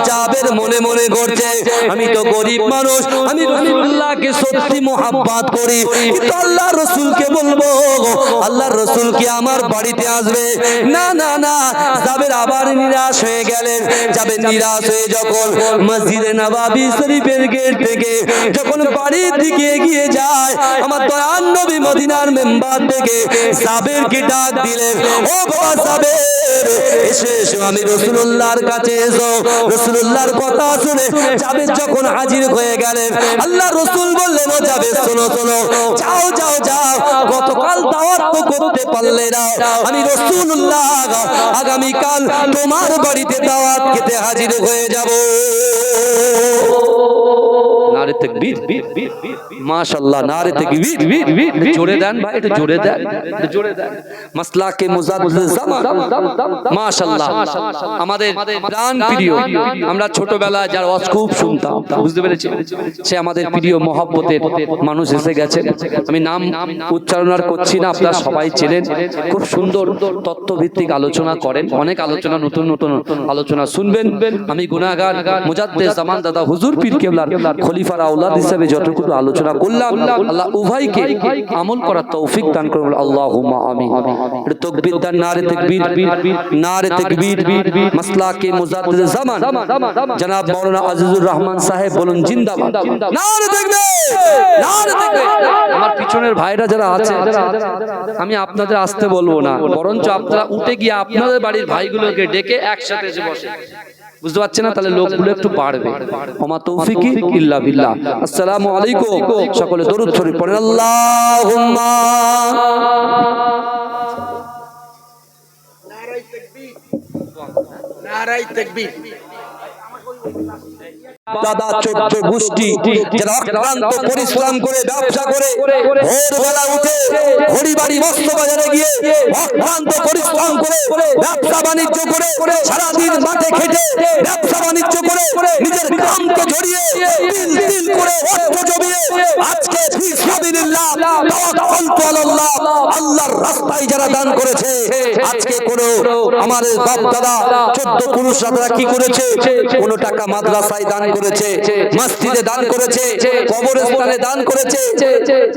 জাবের মনে মনে করছে আমি তো গরিব মানুষ, আমি রাসূলুল্লাহকে সত্যি মোহাব্বত করি, কিন্তু আল্লাহ রাসূলকে বলবো আল্লাহ রাসূল কি আমার বাড়িতে আসবে? না না না, জাবের আবার নিরাশ হয়ে গেলেন। যাবেন নিরাশ হয়ে যখন মসজিদে নববী শরীফের গেট থেকে যখন বাড়ির দিকে এগিয়ে যায়, আমার দয়ার নবী মদিনার মেম্বার থেকে সাবেরকে ডাক দিলেন, ও বাবা সাবের, এসো এসো, আমি রাসূলুল্লাহর কাছে এসো। রাসূলুল্লাহর কথা শুনে সাবের যখন হাজির হয়ে গেলেন, আল্লাহ রাসূল বললেন, ও যাবে শোনো শোনো, যাও যাও যাও, গতকাল দাওয়াত তো করতে পারলে না, আমি রাসূলুল্লাহ আগামীকাল তোমার বাড়িতে দাওয়াত খেতে হাজির হয়ে যাব। নারে তাকবীর, মাশাআল্লাহ, নারে তাকবীর, জোরে দেন ভাই, একটু জোরে দেন, একটু জোরে দেন। মাসলাকে মুজাদ্দিদ জামান, মাশাআল্লাহ, আমাদের প্রাণ প্রিয়, আমরা ছোটবেলায় যার ওয়াজ খুব শুনতাম, বুঝতে পেরেছি, সে আমাদের প্রিয় মহব্বতের মানুষ এসে গেছে। আমি নাম উচ্চারণ আর করছি না, আপনারা সবাই চেনেন। খুব সুন্দর তত্ত্বভিত্তিক আলোচনা করেন, অনেক আলোচনা, নতুন নতুন আলোচনা শুনবেন। আমি গুনাহগার মুজাদ্দিদ জামান দাদা হুজুর পীর কেবলার খলিফার আওলাদ হিসেবে যতটুকু আলোচনা করলাম, আল্লাহ উভয়কে আমল করার তৌফিক দান করুন, আল্লাহুম্মা আমিন। একটু তাকবীর দেন, নারে তাকবীর, নারে তাকবীর। মাসলাকে মুজাদ্দিদ জামান জনাব মাওলানা আজিজুর রহমান সাহেব বলুন জিন্দাবাদ, নারে তাকবীর, নারে তাকবীর। আমার পিছনের ভাইরা যারা আছে, আমি আপনাদের আসতে বলবো না, বরঞ্চ আপনারা উঠে গিয়ে আপনাদের বাড়ির ভাইগুলোকে ডেকে একসাথে এসে বসে, বুঝতে পারছেন না? তাহলে লোকগুলো একটু বাড়বে। ওমা তৌফিকি ইল্লা বিল্লাহ। আসসালামু আলাইকুম। সকলে দরুদ শরীফ পড়েন, আল্লাহুম্মা নারায়ে তাকবীর, নারায়ে তাকবীর। দাদা 14 গোষ্ঠী যারা অক্লান্ত পরিশ্রম করে ব্যবসা করে ভোরবেলা উঠে হরিবাড়ি মস্ত বাজারে গিয়ে অক্লান্ত পরিশ্রম করে ব্যবসা বাণিজ্য করে সারাদিন মাঠে খেটে ব্যবসা বাণিজ্য করে নিজের কামকে ঝরিয়ে তিল তিল করে অর্থ জমিয়ে আজকে ফি সাবিলিল্লাহ তাওয়াক্কালতু আলাল্লাহ, আল্লাহর রাস্তায় যারা দান করেছে, আজকে কোন আমার বাপ দাদা 14 পুরুষরা তারা কি করেছে? কোন টাকা মাদ্রাসায় দান করেছে, মসজিদে দান করেছে, কবরস্থানে দান করেছে,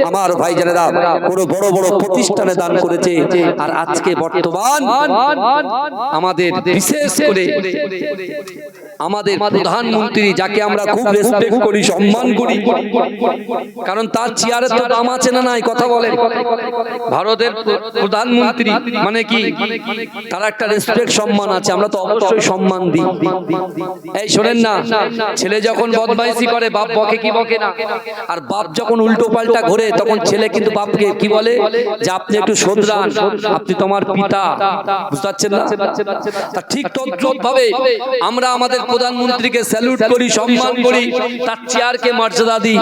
আমার ভাইজানেরা কোন বড় বড় প্রতিষ্ঠানে দান করেছে। আর আজকে বর্তমান আমাদের বিশেষ করে আমাদের প্রধানমন্ত্রী, যাকে আমরা খুব রেসপেক্ট করি, সম্মান করি, কারণ তার চেয়ারে তো দাম আছে না নাই, কথা বলেন। ভারতের প্রধানমন্ত্রী মানে কি, তার একটা রেসপেক্ট সম্মান আছে, আমরা তো অবশ্যই সম্মান দিই। এই শোনেন না, ছেলে যখন বদমাইশি করে বাপ বকে কি বকে না, আর বাপ যখন উল্টো পাল্টা ঘোরে তখন ছেলে কিন্তু বাপকে কি বলে, যে আপনি একটু শোধরান, আপনি তোমার পিতা, বুঝতে পারছেন না? তা ঠিক তদ্রুপ ভাবে আমরা আমাদের প্রধানমন্ত্রীকে স্যালুট করি, সম্মান করি, তার চেয়ারকে মর্যাদা দিই।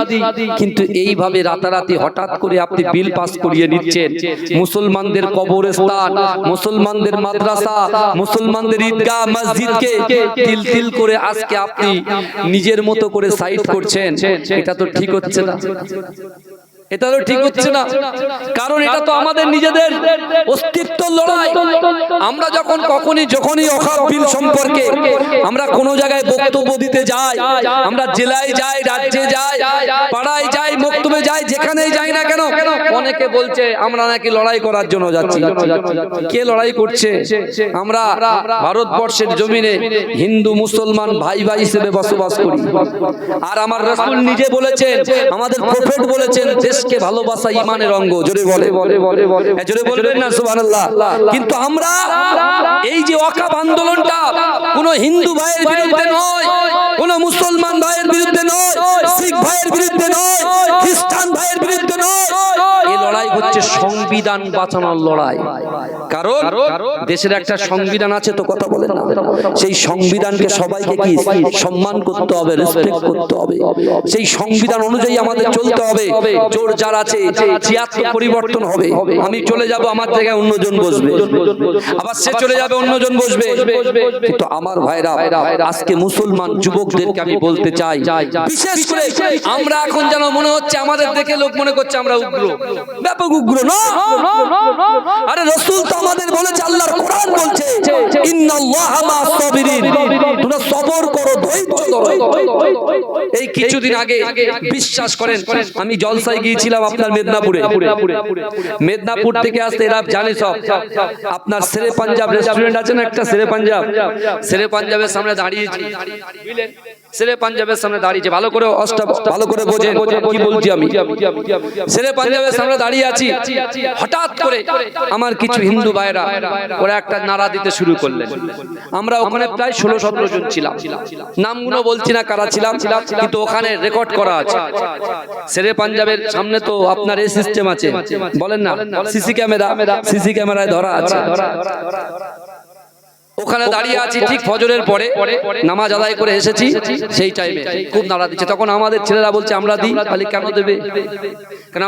কিন্তু এইভাবে রাতারাতি হঠাৎ করে আপনি বিল পাস করিয়ে নিচ্ছেন, মুসলমানদের কবরস্থান, মুসলমানদের মাদ্রাসা, মুসলমানদের ঈদগাহ মসজিদকে তিল তিল করে আজকে আপনি নিজের মতো করে সাইড করছেন। এটা তো ঠিক হচ্ছে না, এটা তো ঠিক হচ্ছে না, কারণ এটা তো আমাদের নিজেদের অস্তিত্ব লড়াই। আমরা যখনই অখাপ বিল সম্পর্কে আমরা কোনো জায়গায় বক্তব্য দিতে যাই, আমরা জেলায় যাই, রাজ্যে যাই, পাড়ায় যাই, বক্তব্যে যাই, যেখানেই যাই না কেন, অনেকে বলছে আমরা নাকি লড়াই করার জন্য যাচ্ছি। কে লড়াই করছে? আমরা ভারতবর্ষের জমিনে হিন্দু মুসলমান ভাই ভাই হিসেবে বসবাস করি। আর আমার রাসূল নিজে বলেছেন, আমাদের প্রফেট বলেছেন, দেশকে ভালোবাসা ঈমানের অঙ্গ। জোরে বলে, জোরে বলবেন না সুবহানাল্লাহ। কিন্তু আমরা এই যে ওয়াকফ আন্দোলনটা কোন হিন্দু ভাইয়ের বিরুদ্ধে নয়, কোন মুসলমান ভাইয়ের বিরুদ্ধে নয়, শিখ ভাইয়ের বিরুদ্ধে নয়, খ্রিস্টান ভাইয়ের বিরুদ্ধে নয়, এই লড়াই হচ্ছে সংবিধান বাঁচানোর লড়াই। কারণ দেশের একটা সংবিধান আছে, তো কথা বলেন না, সেই সংবিধানকে সবাইকে কি সম্মান করতে হবে, রেসপেক্ট করতে হবে, সেই সংবিধান অনুযায়ী আমাদের চলতে হবে। জোর যার আছে চেয়ার তো পরিবর্তন হবে, আমি চলে যাব, আমার জায়গায় অন্যজন বসবে, আবার সে চলে যাবে, অন্যজন বসবে। কিন্তু আমার ভাইরা, আজকে মুসলমান যুবকদেরকে আমি বলতে চাই, বিশেষ করে আমরা এখন যেন মনে হচ্ছে আমাদের দেখে লোক মনে করছে আমরা উগ্র। ব্যাপক উগ্র না। আরে রাসূল তো আমাদের বলেছে, আল্লাহর কোরআন বলছে ইন্নাল্লাহা মা'আস সাবিরিন, তোমরা সবর করো, ধৈর্য ধরো। এই কিছুদিন আগে বিশ্বাস করেন আমি জলসায় গিয়েছিলাম আপনার মেদিনীপুর থেকে আসতে এরা জানে সব। আপনার শেরে পাঞ্জাব রেস্টুরেন্ট আছে না একটা, শেরে পাঞ্জাবের সামনে দাঁড়িয়েছি, শেরে পাঞ্জাবের সামনে দাঁড়িয়েছে, ভালো করে বোঝেন কি বলছি আমি। শেরে পাঞ্জাবের সামনে দাঁড়িয়ে আছি, হঠাৎ করে আমার কিছু হিন্দু ভাইরা ওরা একটা নারা দিতে শুরু করলেন। আমরা ওখানে প্রায় 16-17 জন ছিলাম, নামগুলো বলছি না কারা ছিলাম, কিন্তু ওখানে রেকর্ড করা আছে। শেরে পাঞ্জাবের সামনে তো আপনার এই সিস্টেম আছে, বলেন না, সিসি ক্যামেরায় ধরা আছে। ওখানে দাঁড়িয়ে আছি, ঠিক ফজরের পরে নামাজ আদায় করে এসেছি, সেই টাইমে খুব নাড়া দিচ্ছে। তখন আমাদের ছেলেরা বলছে আমরা দিই, তাহলে কেন দেবে? কারণ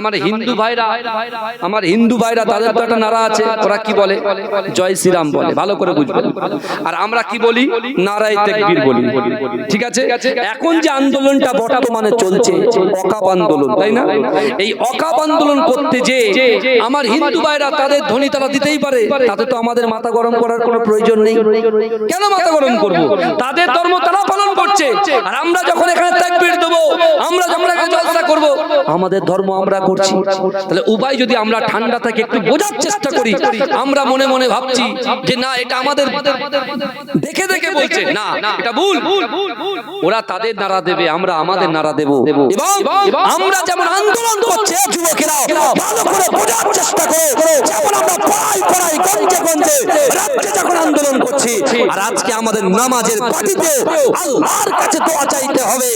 আমার হিন্দু ভাইরা তাদের তো একটা নারা আছে, ওরা কি বলে? জয় শ্রীরাম বলে, ভালো করে বুঝবেন। আর আমরা কি বলি? নারায়ে তাকবীর বলি। ঠিক আছে, এখন যে আন্দোলনটা বর্তমানে চলছে অকাপ আন্দোলন, তাই না? এই অকাপ আন্দোলন করতে যে আমার হিন্দু ভাইরা তাদের ধ্বনি তারা দিতেই পারে, তাতে তো আমাদের মাথা গরম করার কোনো প্রয়োজন নেই। কেন মাথা গরম করব? তাদের ধর্ম তারা পালন করছে, আর আমরা যখন এখানে তাকবীর দেব, আমরা যখন এখানে জলসা করব, আমাদের ধর্ম আমরা করছি। তাহলে উভয় যদি আমরা ঠান্ডা থেকে একটু বোঝার চেষ্টা করি, আমরা মনে মনে ভাবছি যে না এটা আমাদের দেখে দেখে বলছে, না এটা ভুল। ওরা তাদের নারা দেবে, আমরা আমাদের নারা দেব। এবং আমরা যেমন আন্দোলন করছে যুবকেরা, ভালো করে বোঝার চেষ্টা করো, যেমন আমরা পাড়ায় গঞ্জে রাজ্যে যখন আন্দোলন করছি, আর আজকে আমাদের নামাজের পাটিতে আল্লাহর কাছে দোয়া চাইতে হবে,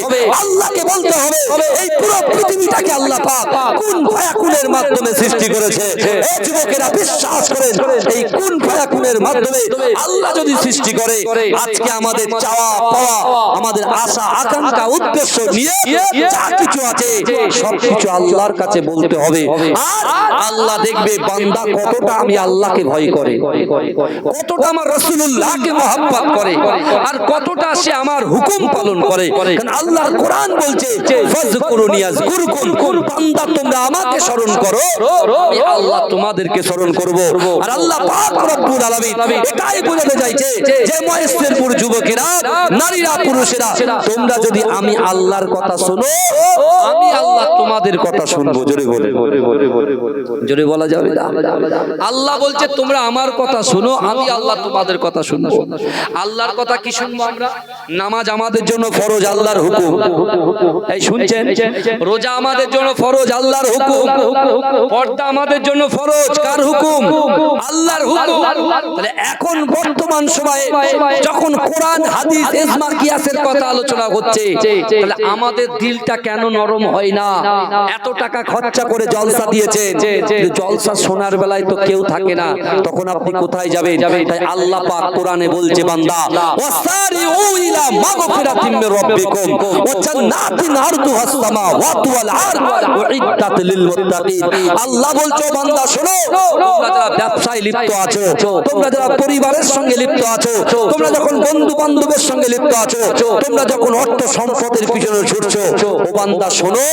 আল্লাহকে বলতে হবে এই পুরো পৃথিবীটাকে আল্লাহ পাক কুন ফায়াকুনের মাধ্যমে সৃষ্টি করেছে। এই যুবকেরা বিশ্বাস করেন, এই কুন ফায়াকুনের মাধ্যমে আল্লাহ যদি সৃষ্টি করে, আজকে আমাদের চাওয়া পাওয়া, আমাদের আশা আকাঙ্ক্ষা উদ্দেশ্য নিয়ে যা কিছু আছে সবকিছু আল্লাহর কাছে বলতে হবে। আর আল্লাহ দেখবে বান্দা কতটা আমি আল্লাহকে ভয় করে, কতটা আমার রাসূলুল্লাহকে মহব্বত করে, আর কতটা সে আমার হুকুম পালন করে। কারণ আল্লাহর কোরআন বলছে ফাযকুরুনি আযকুরকুম, বান্দা তোমরা আমাকে স্মরণ করো, আমি আল্লাহ তোমাদেরকে স্মরণ করব। আর আল্লাহ পাক রব্বুল আলামিন এটাই বোঝাতে চাইছে যে মহেশপুর যুবকেরা, নারীরা, পুরুষেরা, তোমরা যদি আমি আল্লাহর কথা শোনো, আমি আল্লাহ তোমাদের কথা শুনবো। জোরে বলা যাবে না? আল্লাহ বলছে তোমরা আমার কথা শোনো, আমি আল্লাহ তোমাদের কথা শুনবো। আল্লাহর কথা কি শুনবো আমরা? নামাজ আমাদের জন্য ফরজ, আল্লাহর হুকুম। এই শুনছেন? রোজা আমাদের জন্য ফরজ, আল্লাহর হুকুম। পর্দা আমাদের জন্য ফরজ, কার হুকুম? আল্লাহর হুকুম। তাহলে এখন বর্তমান সময়ে যখন কোরআন, হাদিস, ইজমা, কিয়াসের কথা আলোচনা হচ্ছে, তাহলে আমাদের দিলটা কেন নরম হয় না? এত টাকা খরচা করে জলসা দিয়েছেন, জলসা শোনার বেলায় তো কেউ থাকে না, তখন আপনি কোথায় যাবেন? তাই আল্লাহ পাক কোরআনে বলছে বান্দা ওয়াসারিউ ইলা মাগফিরাতিন মির রাব্বিকুম ওয়া জান্নাতিন আরদুহাস সামাওয়াতু ওয়াল আরদ উইদ্দাত লিল মুত্তাকিন। আল্লাহ বলছে বান্দা শোনো, তোমরা যারা ব্যবসায় লিপ্ত আছো, তোমরা যারা পরিবারের সঙ্গে লিপ্ত আছো, তোমরা যখন বন্ধু বান্ধবের সঙ্গে লিপ্ত আছো, তোমরা যখন অর্থ সম্পদের পিছনে ছুটছো, ও বান্দা শোনো,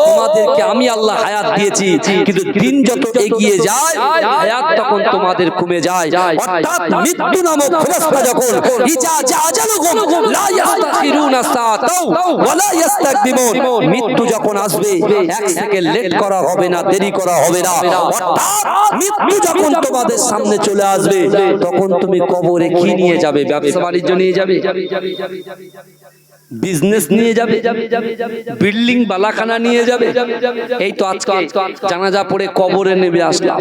তোমাদেরকে আমি আল্লাহ হায়াত দিয়েছি, কিন্তু দিন যত এগিয়ে যায় হায়াত তখন তোমাদের কমে যায়। অর্থাৎ মৃত্যু নামক ফেরেশতা যখন ইজা জাআজালুহুম লা ইস্তাখিরুনা সাআতাও ওয়া লা ইস্তাকদিমুন, মৃত্যু যখন আসবে এক সেকেন্ড লেট করা হবে না, দেরি করা হবে না। অর্থাৎ মৃত্যু যখন তোমাদের সামনে চলে আসবে, তখন তুমি কবরে কি নিয়ে যাবে? ব্যবসা বাণিজ্য নিয়ে যাবে, বিজনেস নিয়ে যাবে, বিল্ডিং বালাখানা নিয়ে যাবে। এই তো আজকে জানাজা পড়ে কবরে নেমে আসলাম।